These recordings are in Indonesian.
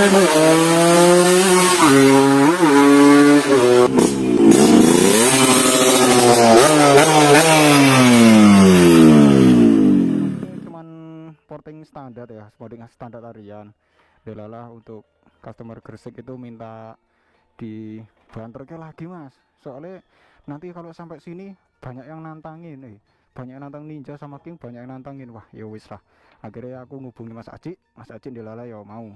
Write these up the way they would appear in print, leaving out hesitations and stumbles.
Cuman porting standar ya, porting standar harian. Delalah untuk customer Gresik itu minta dibanterke lagi mas, soalnya nanti kalau sampai sini banyak yang nantangin banyak yang nantang Ninja sama King, banyak yang nantangin. Wah ya wis lah, akhirnya aku ngubungi Mas Aci Delala ya mau.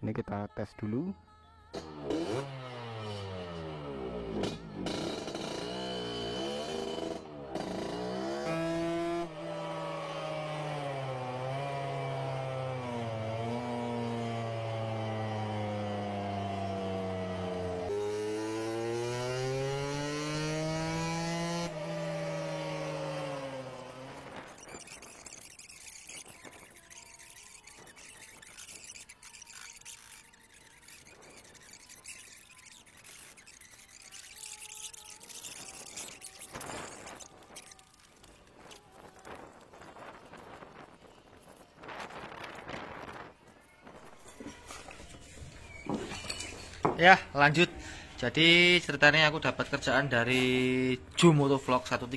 Ini kita tes dulu. Ya, lanjut. Jadi ceritanya aku dapat kerjaan dari Ju Motovlog 135.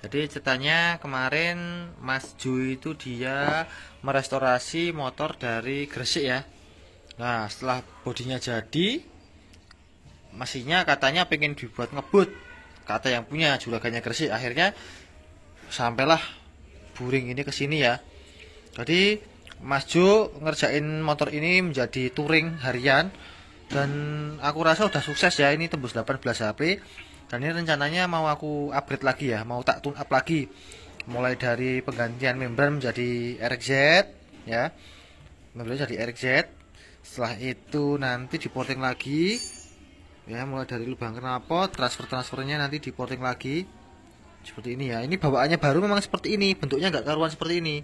Jadi ceritanya kemarin Mas Ju itu dia merestorasi motor dari Gresik ya. Nah, setelah bodinya jadi, mesinnya katanya pengen dibuat ngebut. Kata yang punya juragannya Gresik. Akhirnya sampailah Buring ini ke sini ya. Jadi Mas Ju ngerjain motor ini menjadi touring harian. Dan aku rasa udah sukses ya, ini tembus 18 HP. Dan ini rencananya mau aku upgrade lagi ya, mau tak tune up lagi. Mulai dari penggantian membran menjadi RXZ ya. Membran jadi RXZ. Setelah itu nanti diporting lagi. Ya, mulai dari lubang knalpot, transfernya nanti diporting lagi. Seperti ini ya. Ini bawaannya baru memang seperti ini, bentuknya nggak karuan seperti ini.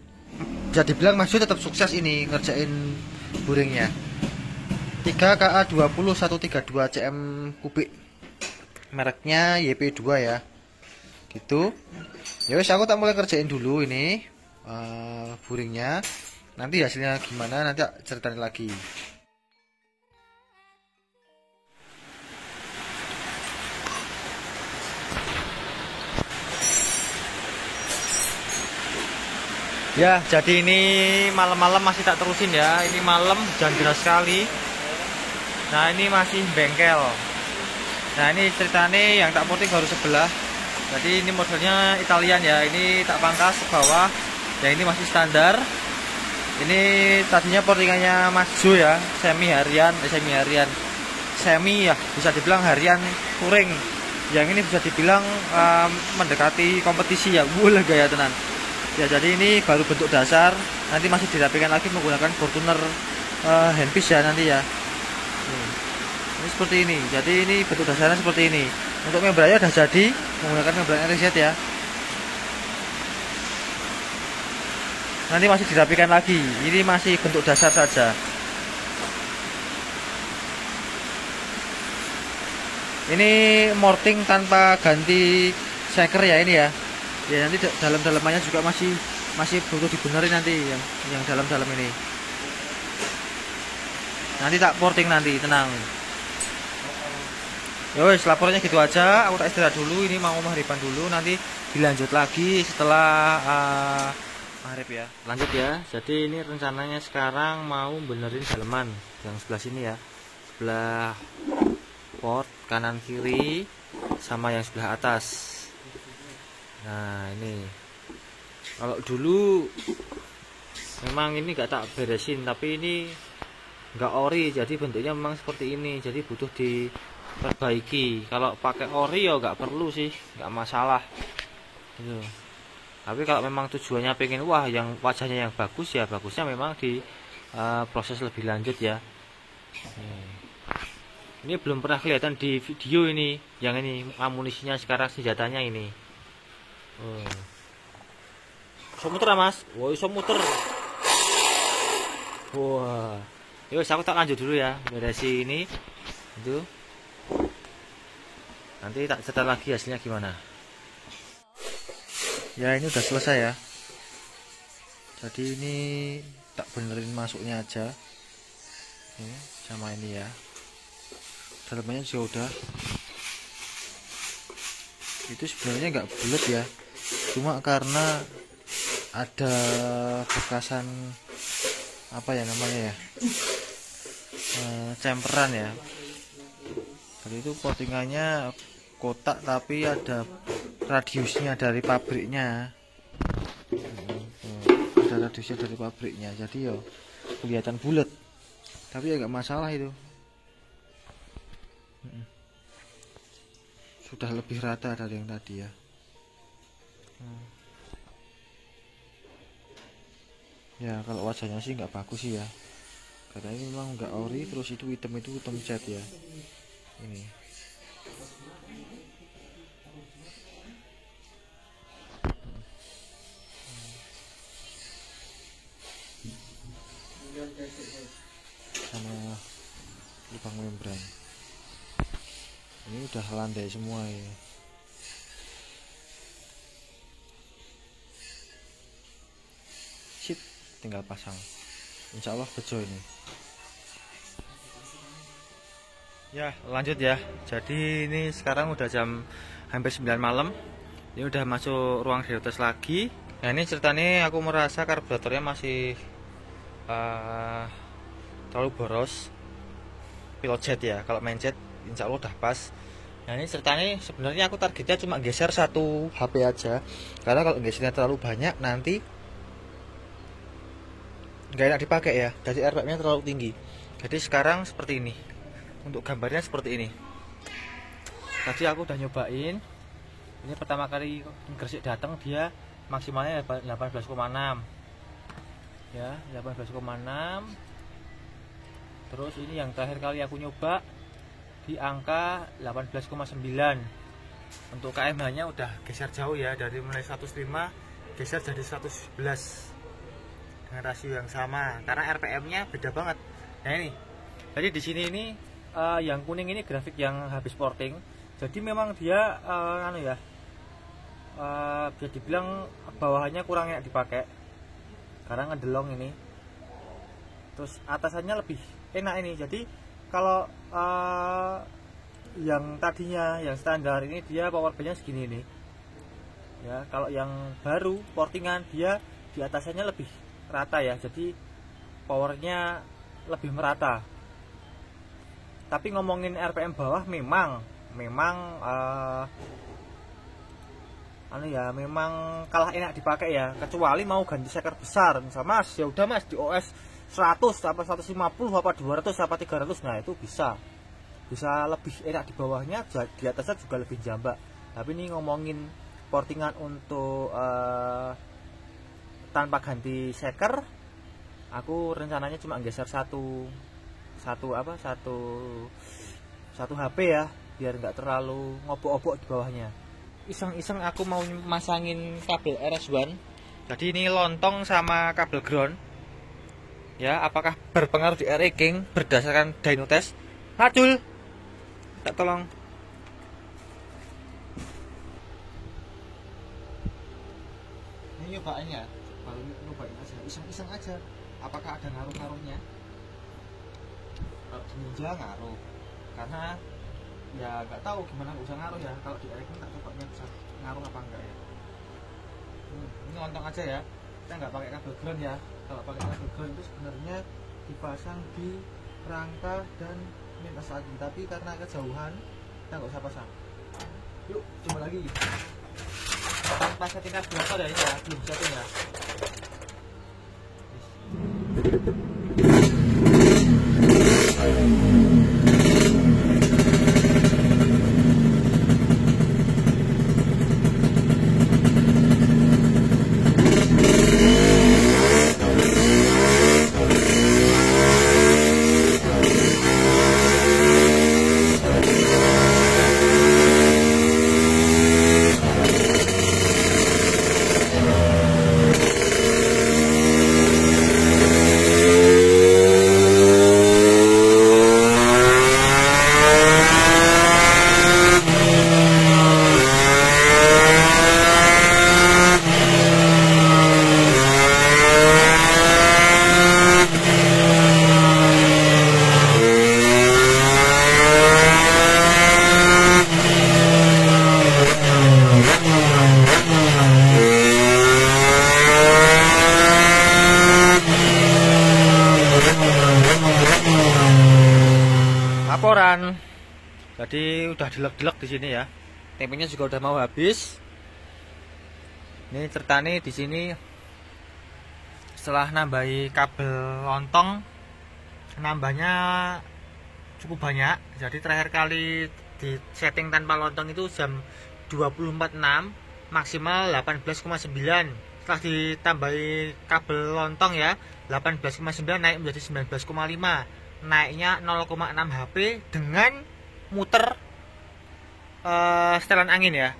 Jadi bilang Mas Ju tetap sukses ini ngerjain buringnya. 3KA20 132 cm kubik, mereknya YP2 ya, gitu. Ya wes, aku tak mulai kerjain dulu ini buringnya. Nanti hasilnya gimana nanti ceritain lagi. Ya, jadi ini malam-malam masih tak terusin ya. Ini malam hujan deras sekali. Nah, ini masih bengkel. Nah, ini ceritanya yang tak porting baru sebelah. Jadi ini modelnya Italian ya. Ini tak pangkas ke bawah. Yang ini masih standar. Ini tadinya portingannya Mas Ju ya, semi harian, semi ya, bisa dibilang harian touring. Yang ini bisa dibilang mendekati kompetisi ya. Wulah gaya tenan. Ya, jadi ini baru bentuk dasar. Nanti masih dirapikan lagi menggunakan Fortuner handpiece ya nanti ya. Ini seperti ini. Jadi ini bentuk dasarnya seperti ini. Untuk membrannya sudah jadi menggunakan membran RXZ ya. Nanti masih dirapikan lagi. Ini masih bentuk dasar saja. Ini morting tanpa ganti shaker ya ini ya. Ya nanti dalam-dalamannya juga masih butuh dibenerin nanti yang dalam-dalam ini. Nanti tak porting nanti, tenang. Ya wes, laporannya gitu aja. Aku tak istirahat dulu, ini mau maghriban dulu, nanti dilanjut lagi setelah maghrib ya. Lanjut ya. Jadi ini rencananya sekarang mau benerin daleman yang sebelah sini ya. Sebelah port kanan kiri sama yang sebelah atas. Nah, ini kalau dulu memang ini gak tak beresin, tapi ini nggak ori, jadi bentuknya memang seperti ini, jadi butuh diperbaiki. Kalau pakai ori ya nggak perlu sih, nggak masalah gitu. Tapi kalau memang tujuannya pengen wah yang wajahnya yang bagus ya bagusnya memang di proses lebih lanjut ya. Ini belum pernah kelihatan di video ini, yang ini amunisinya sekarang, senjatanya ini. Iso muter mas, wah iso muter. Wah. Yuk, aku tak lanjut dulu ya, beresi ini itu. Nanti tak setel lagi hasilnya gimana. Ya, ini udah selesai ya. Jadi ini tak benerin masuknya aja. Ini sama ini ya, dalamnya juga udah. Itu sebenarnya nggak bulat ya, cuma karena ada bekasan apa ya namanya ya, cemperan ya. Jadi itu coatingannya kotak tapi ada radiusnya dari pabriknya, ada radiusnya dari pabriknya, jadi yo kelihatan bulat tapi ya nggak masalah itu. Sudah lebih rata dari yang tadi ya. Ya kalau wajahnya sih nggak bagus sih ya, katanya ini memang nggak ori, terus itu hitam cat ya. Ini sama lubang membran, ini udah landai semua ya. Sip, tinggal pasang, insya Allah bejo ini. Ya lanjut ya, jadi ini sekarang udah jam hampir 9 malam, ini udah masuk ruang diatas lagi. Nah ini ceritanya aku merasa karburatornya masih terlalu boros, pilot jet ya, kalau main jet insya Allah udah pas. Nah ini ceritanya sebenarnya aku targetnya cuma geser satu HP aja, karena kalau gesernya terlalu banyak nanti nggak enak dipakai ya, jadi RPM nya terlalu tinggi. Jadi sekarang seperti ini, untuk gambarnya seperti ini. Tadi aku udah nyobain, ini pertama kali Gresik datang dia maksimalnya 18,6 ya, 18,6. Terus ini yang terakhir kali aku nyoba di angka 18,9. Untuk KMH nya udah geser jauh ya, dari mulai 105 geser jadi 111 dengan rasio yang sama, karena RPM nya beda banget. Nah ini, jadi di sini ini yang kuning ini grafik yang habis porting, jadi memang dia bisa dibilang bawahannya kurang enak dipakai karena ngedelong ini. Terus atasannya lebih enak ini. Jadi kalau yang tadinya yang standar ini dia power banknya segini ini ya, kalau yang baru portingan dia di atasannya lebih rata ya, jadi powernya lebih merata. Tapi ngomongin RPM bawah memang memang kalah enak dipakai ya, kecuali mau ganti shaker besar. Misal mas, ya udah mas di OS 100 apa 150 apa 200 apa 300, nah itu bisa lebih enak di bawahnya, di atasnya juga lebih jambak. Tapi ini ngomongin portingan untuk tanpa ganti shaker, aku rencananya cuma geser satu HP ya, biar nggak terlalu ngobok-obok di bawahnya. Iseng-iseng aku mau masangin kabel RS1, jadi ini lontong sama kabel ground ya. Apakah berpengaruh di RE King berdasarkan dyno test? Macul, tak tolong. Ini nyobain ya, baru nyobain aja, iseng-iseng aja. Apakah ada ngaruh-ngaruhnya? Kalau di Ninja ngaruh, karena ya nggak tahu gimana, nggak usah ngaruh ya. Kalau di RE King tak cobanya bisa ngaruh apa enggak ya. Ini lontong aja ya, kita nggak pakai kabel ground ya. Kalau pakai kabel ground itu sebenarnya dipasang di rangka dan minta lagi, tapi karena kejauhan kita nggak usah pasang. Yuk coba lagi tanpa setting karburator ya, ini ya belum setting ya. Jadi udah delek-delek di sini ya. Tempenya juga udah mau habis. Ini ceritanya di sini setelah nambahi kabel lontong, nambahnya cukup banyak. Jadi terakhir kali di setting tanpa lontong itu jam 24.6, maksimal 18,9. Setelah ditambahi kabel lontong ya, 18,9 naik menjadi 19,5. Naiknya 0,6 HP dengan muter setelan angin ya.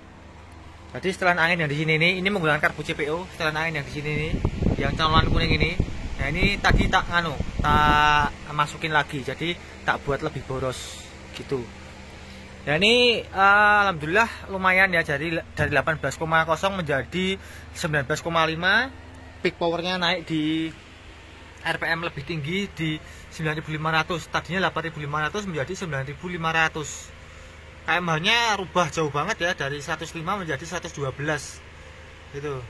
Jadi setelan angin yang di sini ini menggunakan karbu CPO. Setelan angin yang di sini nih, yang colokan kuning ini. Nah ini tadi tak masukin lagi, jadi tak buat lebih boros gitu. Ya ini alhamdulillah lumayan ya, jadi dari 18,0 menjadi 19,5. Peak powernya naik di RPM lebih tinggi di 9.500. Tadinya 8.500 menjadi 9.500. KMH nya rubah jauh banget ya, dari 105 menjadi 112 gitu.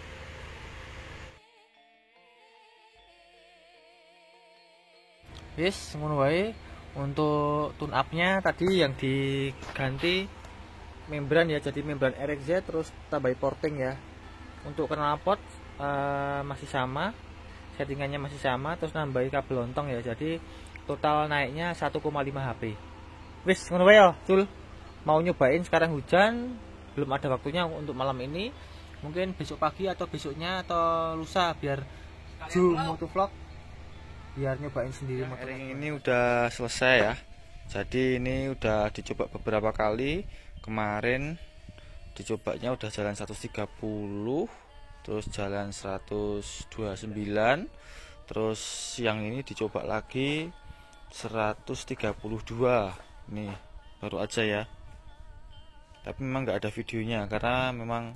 Yes, ngono wae. Untuk tune up nya tadi yang diganti membran ya, jadi membran RXZ, terus tambahi porting ya. Untuk knalpot masih sama, settingannya masih sama, terus nambahi kabel lontong ya, jadi total naiknya 1,5 HP. Wis ngono wae ya, Cul. Mau nyobain sekarang hujan, belum ada waktunya untuk malam ini. Mungkin besok pagi atau besoknya atau lusa biar Ju motovlog biar nyobain sendiri motor. Ini udah selesai ya. Jadi ini udah dicoba beberapa kali. Kemarin dicobanya udah jalan 130, terus jalan 129, terus yang ini dicoba lagi 132. Nih baru aja ya. Tapi memang nggak ada videonya karena memang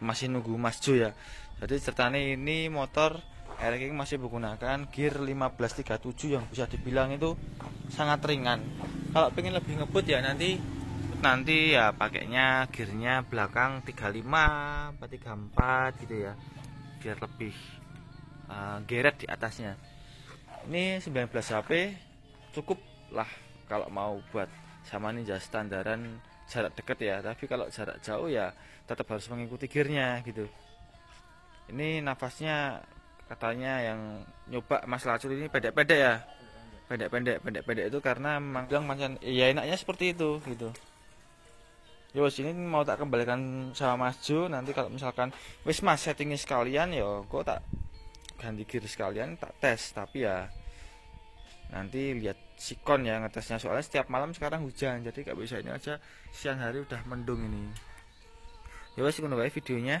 masih nunggu Mas Jo ya. Jadi ceritanya ini motor Air King masih menggunakan gear 1537 yang bisa dibilang itu sangat ringan. Kalau pengen lebih ngebut ya nanti ya pakainya gearnya belakang 35 34 gitu ya, biar lebih geret di atasnya. Ini 19 HP cukup lah kalau mau buat sama Ninja standaran jarak dekat ya, tapi kalau jarak jauh ya tetap harus mengikuti gearnya gitu. Ini nafasnya katanya yang nyoba Mas Lacul ini pendek-pendek ya, pendek-pendek itu karena memang bilang macam ya enaknya seperti itu gitu. Yos ini mau tak kembalikan sama Mas Jo, nanti kalau misalkan wis Mas settingnya sekalian ya kok tak ganti gear sekalian tak tes, tapi ya nanti lihat sikon ya ngetesnya, soalnya setiap malam sekarang hujan, jadi gak bisa ini aja siang hari udah mendung ini. Ya wes ngono wae videonya.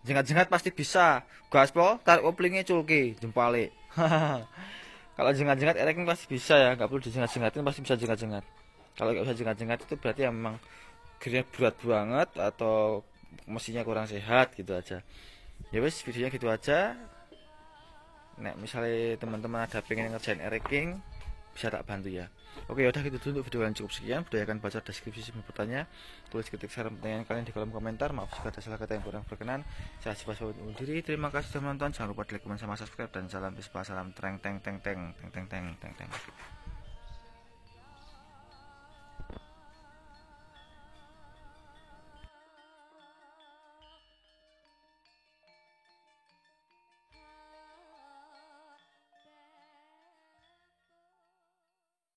Jengat-jengat pasti bisa. Gaspol tarik oplingnya culki jempale. Kalau jengat-jengat Ereking pasti bisa ya, nggak perlu dijengat-jengatin pasti bisa jengat-jengat. Kalau nggak bisa jengat-jengat itu berarti ya memang gearnya berat banget atau mesinnya kurang sehat gitu aja. Ya wes videonya gitu aja. Nek misalnya teman-teman ada pengen ngerjain Ereking bisa tak bantu ya. Oke, yaudah gitu dulu untuk video yang cukup sekian. Budaya akan baca deskripsi sebelum bertanya. Tulis ketik saran pertanyaan kalian di kolom komentar. Maaf jika ada salah kata yang kurang berkenan. Saya Sifas undur diri. Terima kasih sudah menonton. Jangan lupa like, comment, sama subscribe dan salam Vespa. Salam teng teng teng teng teng teng teng teng teng.